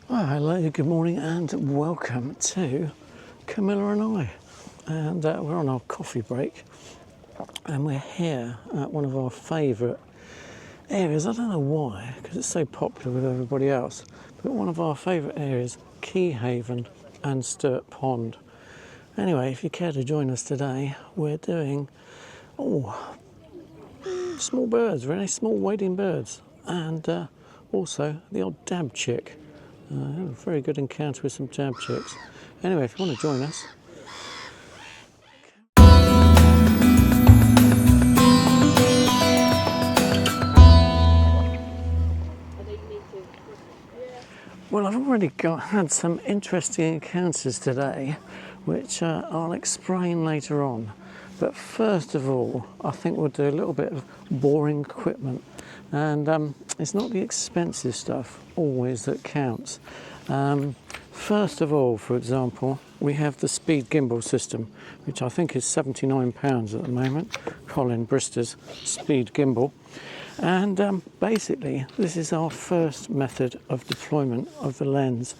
Well, hello, good morning and welcome to Camilla and I. And we're on our coffee break and we're here at one of our favourite areas. I don't know why, because it's so popular with everybody else, but one of our favourite areas, Keyhaven and Sturt Pond. Anyway, if you care to join us today, we're doing small birds, really small wading birds, and also the odd dab chick. A very good encounter with some dab chicks. Anyway, if you want to join us. Well, I've already had some interesting encounters today, which I'll explain later on. But first of all, I think we'll do a little bit of boring equipment. And it's not the expensive stuff always that counts. First of all, for example, we have the SpeediGimbal system, which I think is £79 at the moment, Colin Brister's SpeediGimbal. And basically, this is our first method of deployment of the lens.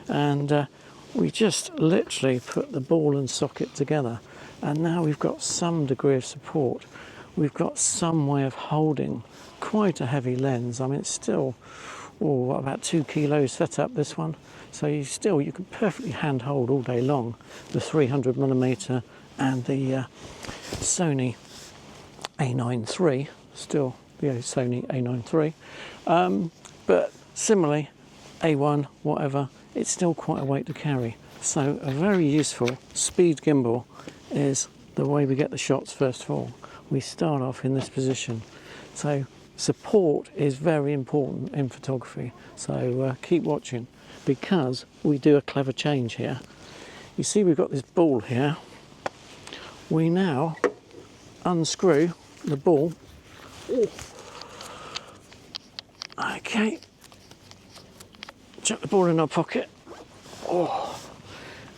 And we just literally put the ball and socket together. And now we've got some degree of support. We've got some way of holding quite a heavy lens. I mean, it's still about 2 kilos set up, this one. So you can perfectly hand hold all day long the 300mm and the Sony A9 III, still the Sony A9 III. But similarly, A1, whatever, it's still quite a weight to carry. So a very useful SpeediGimbal is the way we get the shots first of all. We start off in this position. So support is very important in photography. So keep watching, because we do a clever change here. You see we've got this ball here. We now unscrew the ball. Okay. Chuck the ball in our pocket.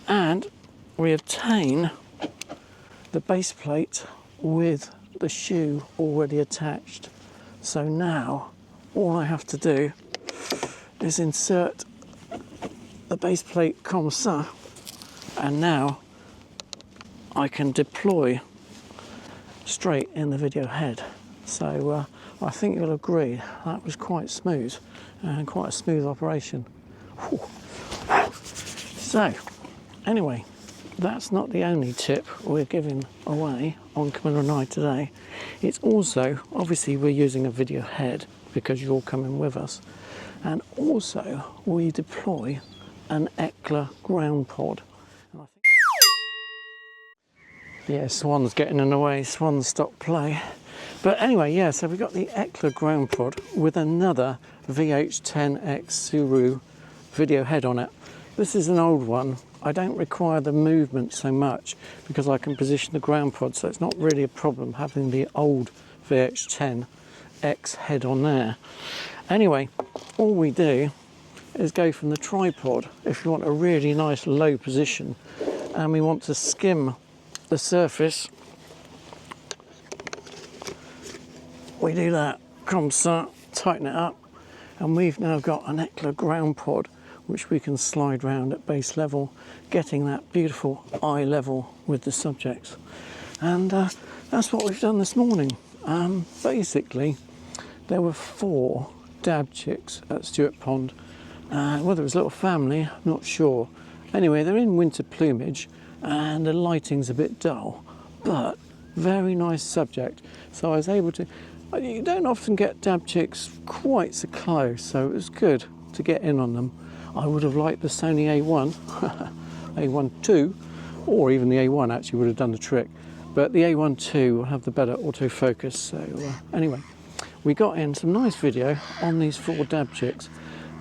And we obtain the base plate with the shoe already attached. So now all I have to do is insert the base plate comme ça, and now I can deploy straight in the video head. So I think you'll agree that was quite smooth and quite a smooth operation. So anyway, that's not the only tip we're giving away on Camilla and I today. It's also, obviously we're using a video head because you're all coming with us, and also we deploy an Eckla Ground Pod. And I think... Yeah, Swan's getting in the way, Swan stopped play. But anyway, yeah, so we've got the Eckla Ground Pod with another VH10X Sirui video head on it. This is an old one. I don't require the movement so much because I can position the ground pod, so it's not really a problem having the old VH10X head on there. Anyway, all we do is go from the tripod, if you want a really nice low position, and we want to skim the surface. We do that, comme ça, tighten it up, and we've now got an Eckla Ground Pod which we can slide round at base level, getting that beautiful eye level with the subjects. And that's what we've done this morning. Basically, there were 4 dab chicks at Sturt Pond. Whether it was a little family, I'm not sure. Anyway, they're in winter plumage and the lighting's a bit dull, but very nice subject. So I was able to, you don't often get dab chicks quite so close, so it was good to get in on them. I would have liked the Sony A1, A1 II, or even the A1 actually would have done the trick. But the A1 II will have the better autofocus. So anyway, we got in some nice video on these 4 dab chicks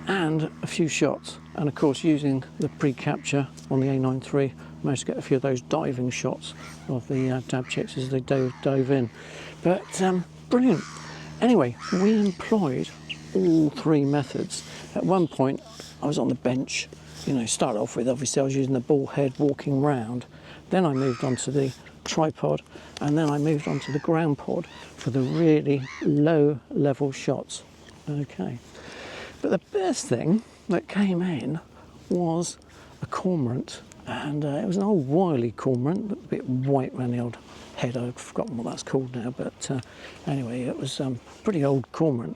and a few shots. And of course, using the pre-capture on the A9 III, managed to get a few of those diving shots of the dab chicks as they dove in. But brilliant. Anyway, we employed all 3 methods. At one point, I was on the bench, start off with, obviously I was using the ball head walking round. Then I moved on to the tripod, and then I moved on to the ground pod for the really low level shots. Okay. But the best thing that came in was a cormorant, and it was an old wily cormorant, a bit white around the old head. I've forgotten what that's called now, but anyway, it was pretty old cormorant,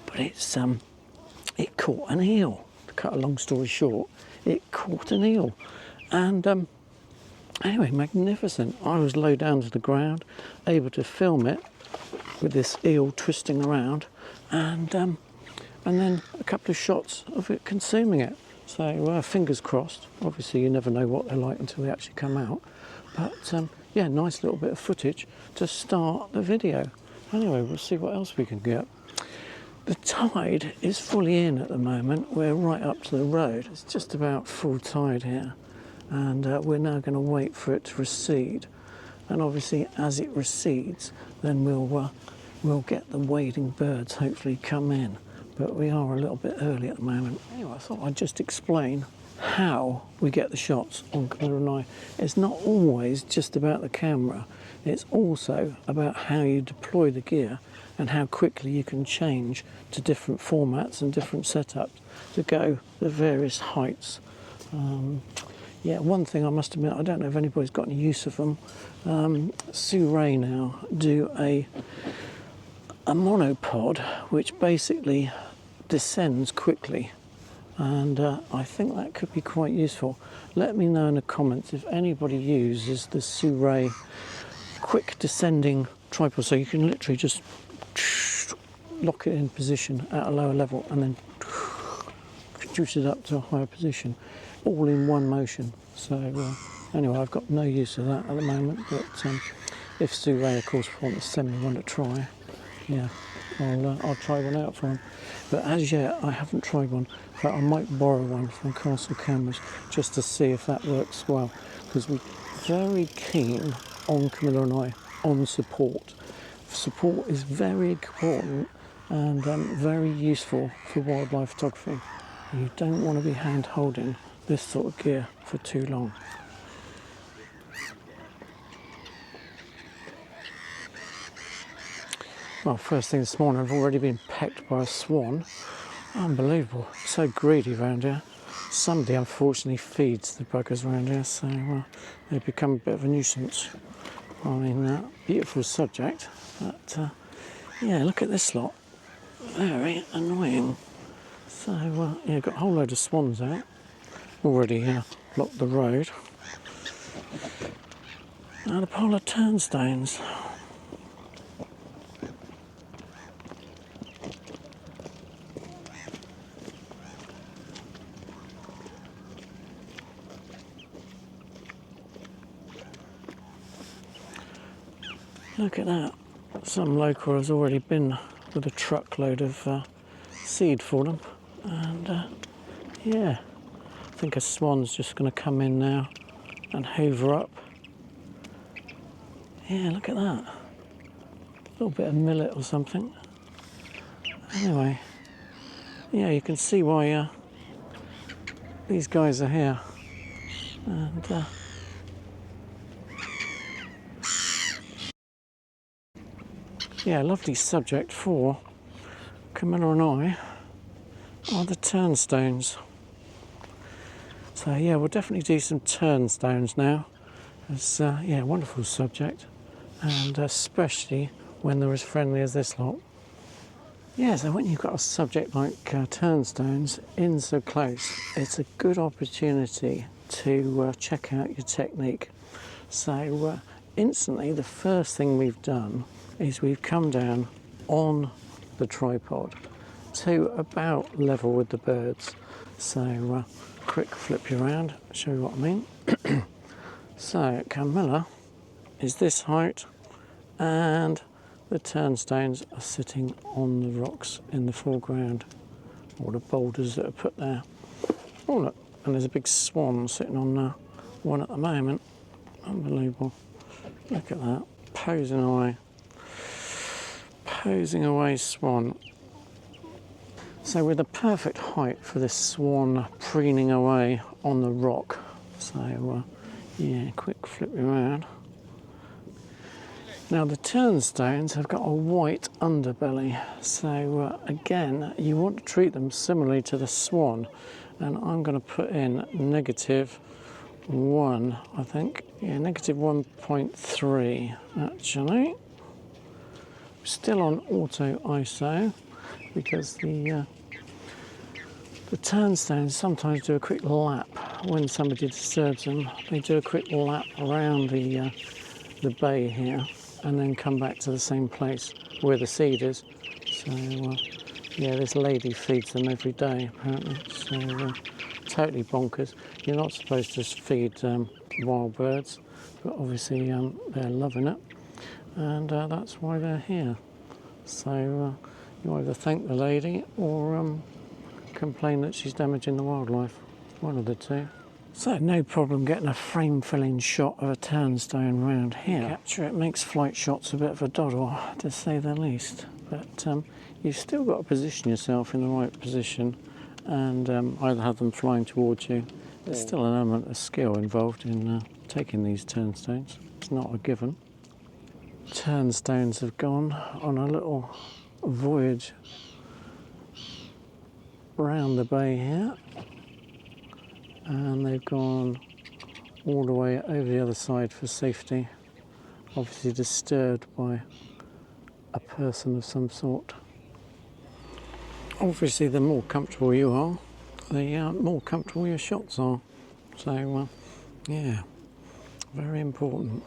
but it caught an eel. To cut a long story short, it caught an eel, and anyway, magnificent. I was low down to the ground, able to film it with this eel twisting around, and then a couple of shots of it consuming it. So fingers crossed. Obviously you never know what they're like until they actually come out, but yeah, nice little bit of footage to start the video. Anyway, we'll see what else we can get. The tide is fully in at the moment. We're right up to the road. It's just about full tide here, and we're now going to wait for it to recede, and obviously as it recedes then we'll get the wading birds hopefully come in, but we are a little bit early at the moment. Anyway, I thought I'd just explain how we get the shots on Camilla I. It's not always just about the camera, it's also about how you deploy the gear and how quickly you can change to different formats and different setups to go the various heights. Yeah, one thing I must admit, I don't know if anybody's got any use of them. Sirui now do a monopod which basically descends quickly, and I think that could be quite useful. Let me know in the comments if anybody uses the Sirui quick descending tripod, so you can literally just lock it in position at a lower level and then juice it up to a higher position, all in one motion. So anyway, I've got no use of that at the moment, but if Sirui of course want to send me one to try, yeah, I'll try one out for them. But as yet I haven't tried one, but I might borrow one from Castle Cameras just to see if that works well, because we're very keen on Camilla I on support. Support is very important and very useful for wildlife photography. You don't want to be hand holding this sort of gear for too long. Well, first thing this morning, I've already been pecked by a swan. Unbelievable, so greedy around here. Somebody unfortunately feeds the buggers around here, so they become a bit of a nuisance. I mean, beautiful subject, but yeah, look at this lot. Very annoying. So yeah, got a whole load of swans out. Already blocked the road. And a pile of turnstones. Look at that. Some local has already been with a truckload of seed for them, and yeah, I think a swan's just going to come in now and hoover up. Yeah, look at that. A little bit of millet or something. Anyway, yeah, you can see why these guys are here, and yeah, lovely subject for Camilla I are the turnstones. So yeah, we'll definitely do some turnstones now. It's yeah, wonderful subject, and especially when they're as friendly as this lot. Yeah, so when you've got a subject like turnstones in so close, it's a good opportunity to check out your technique. So instantly, the first thing we've done is we've come down on the tripod to about level with the birds. So quick flip you around, show you what I mean. So Camilla is this height, and the turnstones are sitting on the rocks in the foreground, or the boulders that are put there. Oh look, and there's a big swan sitting on one at the moment. Unbelievable. Look at that, posing away. Posing away swan. So we're the perfect height for this swan preening away on the rock. So yeah, quick flip around. Now the turnstones have got a white underbelly, so again you want to treat them similarly to the Swan, and I'm going to put in -1, I think, yeah, -1.3 actually. Still on auto ISO because the turnstones sometimes do a quick lap when somebody disturbs them. They do a quick lap around the bay here and then come back to the same place where the seed is. So yeah, this lady feeds them every day apparently, so totally bonkers. You're not supposed to feed wild birds, but obviously they're loving it, and that's why they're here. So you either thank the lady or complain that she's damaging the wildlife, one of the two. So no problem getting a frame filling shot of a turnstone round here. Capture it makes flight shots a bit of a doddle, to say the least, but you've still got to position yourself in the right position and either have them flying towards you. There's still an element of skill involved in taking these turnstones. It's not a given. Turnstones have gone on a little voyage round the bay here, and they've gone all the way over the other side for safety, obviously disturbed by a person of some sort. Obviously the more comfortable you are, the more comfortable your shots are, so yeah, very important.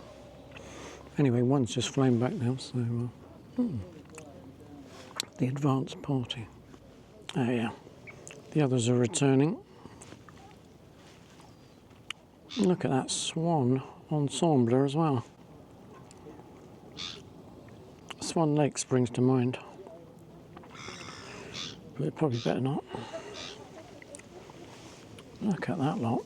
Anyway, one's just flown back now, so the advanced party. Oh yeah, the others are returning. Look at that Swan ensemble as well. Swan Lake springs to mind, but it probably better not. Look at that lot.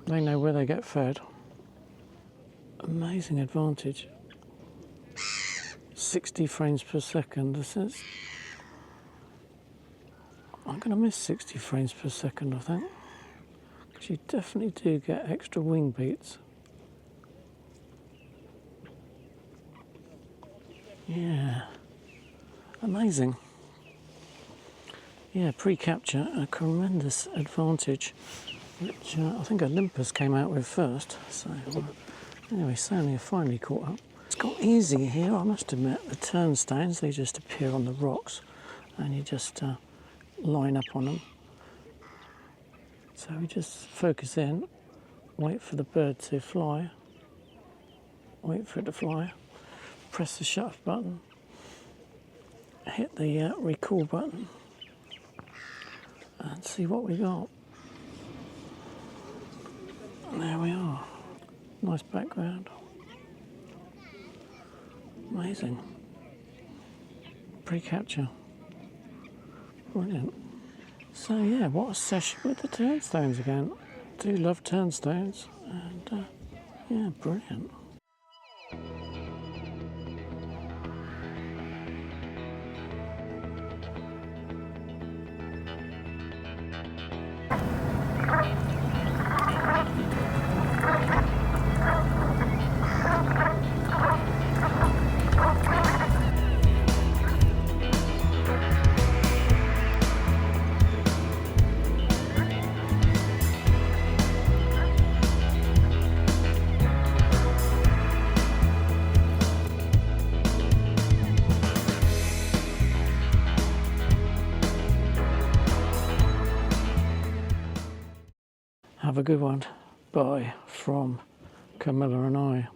They know where they get fed. Amazing advantage. 60 frames per second. This is. I'm going to miss 60 frames per second, I think, because you definitely do get extra wing beats. Yeah, amazing. Yeah, pre-capture, a tremendous advantage, which I think Olympus came out with first. So anyway, Sony have finally caught up. It's got easy here, I must admit. The turnstones, they just appear on the rocks, and you just line up on them. So we just focus in, wait for the bird to fly, wait for it to fly, press the shutter button, hit the recall button, and see what we got. And there we are. Nice background. Amazing. Pre-capture. Brilliant. So yeah, what a session with the turnstones again. Do love turnstones, and yeah, brilliant. Have a good one. Bye from Camilla and I.